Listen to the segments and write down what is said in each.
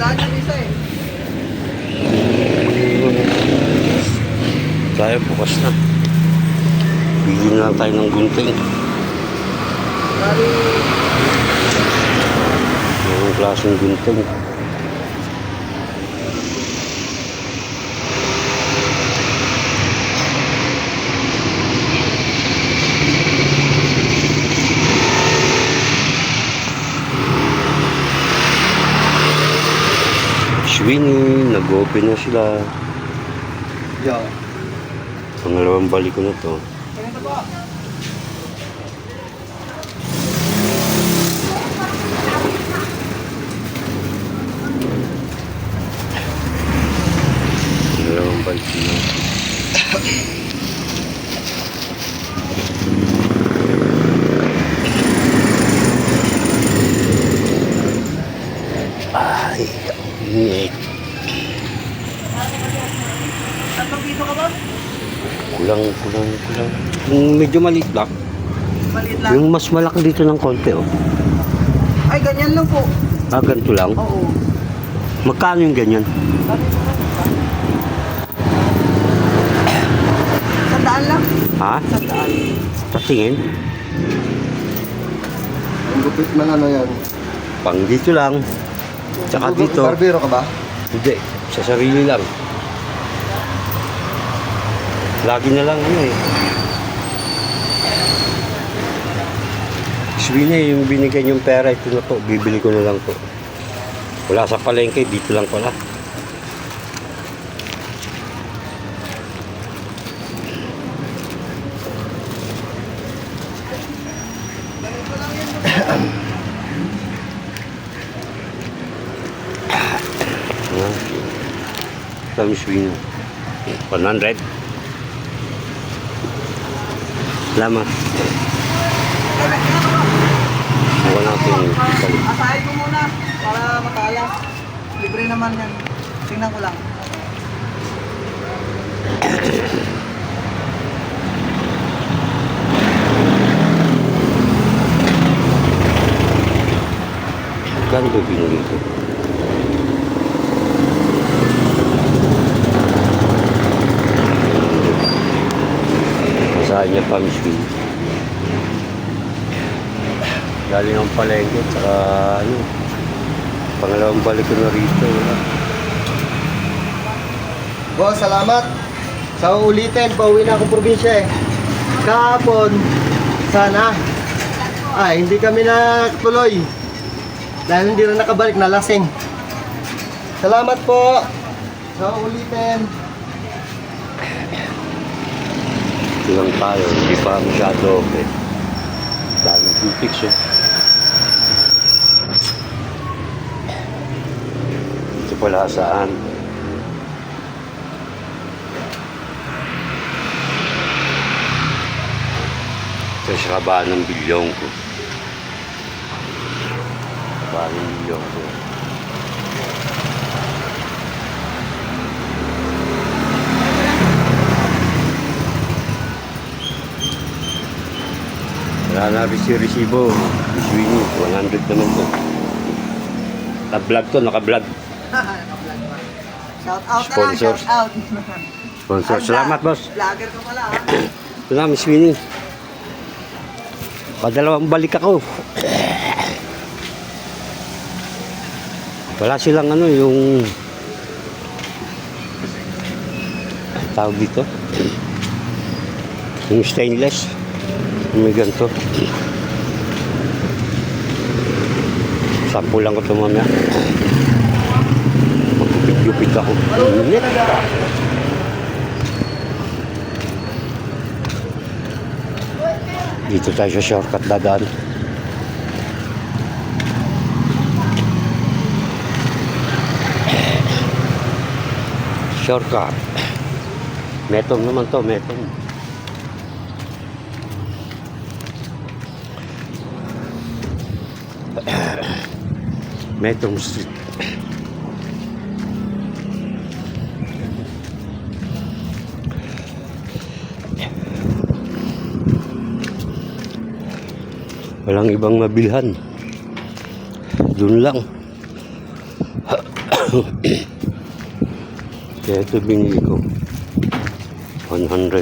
Sandaan yung isa eh. Tayo, bukas na. Bigyan na lang tayo ng gunting. Dari... Yung klaseng gunting. Sweeney, nag-open na sila. Yo. Pangalawang balik ko na to. Ganito po. Pangalawang balik ko na. Ay, init. Tatlong piso ka ba? Kulang. Yung medyo maliit lang. Maliit lang. Yung mas malaki dito ng konti, oh. Ay, ganyan lang po. Ah, ganito lang. Oo. Magkano yung ganyan? Sandaan lang. Ha? Sandaan. Tatingin? Ang gupit man ano yan. Pang dito lang. Tsaka dito. Barbero ka ba? Hindi. Sa sarili lang. Lagi na lang ano eh. Sweeney, yung binigay yung pera, ito na po. Bibili ko na lang po. Wala sa palengke, dito lang pala. Kami Sweeney. 100. Salamat. Huwag natin yung pipali. Asahin ko muna para matalas. Libre naman yan. Tingnan ko lang. Gano'n ba binili ko? Masahin niya pa, Miss Queen. Galing ang palengke, tsaka ano, pangalawang balik ko na rito. Boss, salamat. Sa uulitin, pauwi na akong probinsya eh. Kahapon, sana. Ay, hindi kami natuloy. Dahil hindi rin nakabalik na lasing. Salamat po. Sa uulitin. Ito lang tayo, hindi pa masyado okay. Daming pipix eh. Ito pala saan? Ito sa kabaan ng bilyong ko. Kabaan ng bilyong ko. Wala na resibo. Sweeney, 100 naman to. Naka-vlog to, naka-vlog. Shout out Sponsors. na lang, shout out. Sponsor. Salamat, boss. Vlogger ko pala ha. Ito na, Miss Sweeney. Padalawang balik ako. Wala silang ano, yung tawag dito. Yung stainless. May ganito. Sample lang ko ito mamaya. Magpupit-gupit ako. Init. Dito tayo sa shortcut dadaan. Shortcut. Metong naman to, metong. Metong Street. Walang ibang mabilhan. Doon lang. Kaya ito binili ko. 100.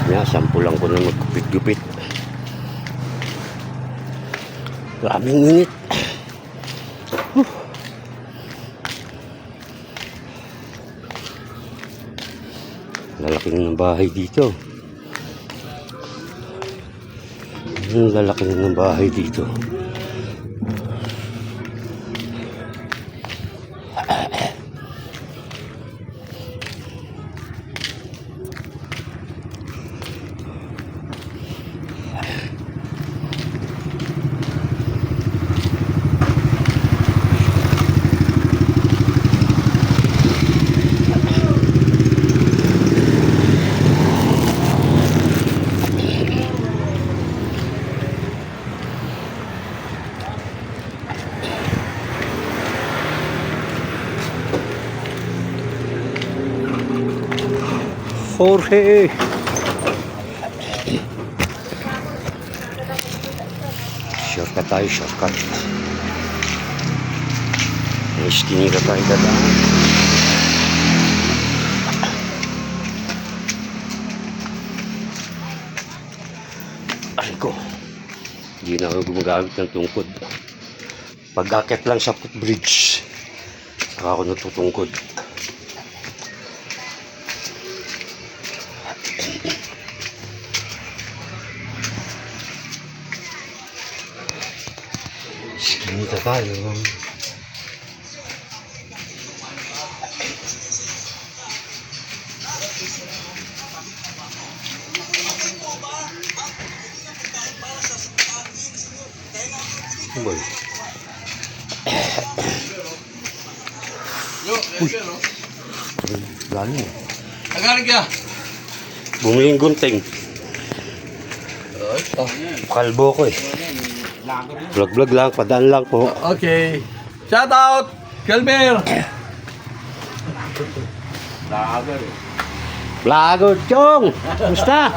Kaya sampu lang ko na magkupit-gupit. Maraming init. Lalaki ng bahay dito. Ang lalaki ng bahay dito. Jorge. Shortcut tayo, shortcut. May skinny ka tayo dadaan. Aray ko. Hindi na ako gumagamit ng tungkod. Pag-akit lang sa footbridge, saka ako natutungkod. Dito tayo. Boy. Lalo. Nagaling ka? Bumiling gunting. Kalbo ko eh. Vlog lang, padaan lang po. Okay. Shout out, Kelmer. Vlogger Chong! Basta?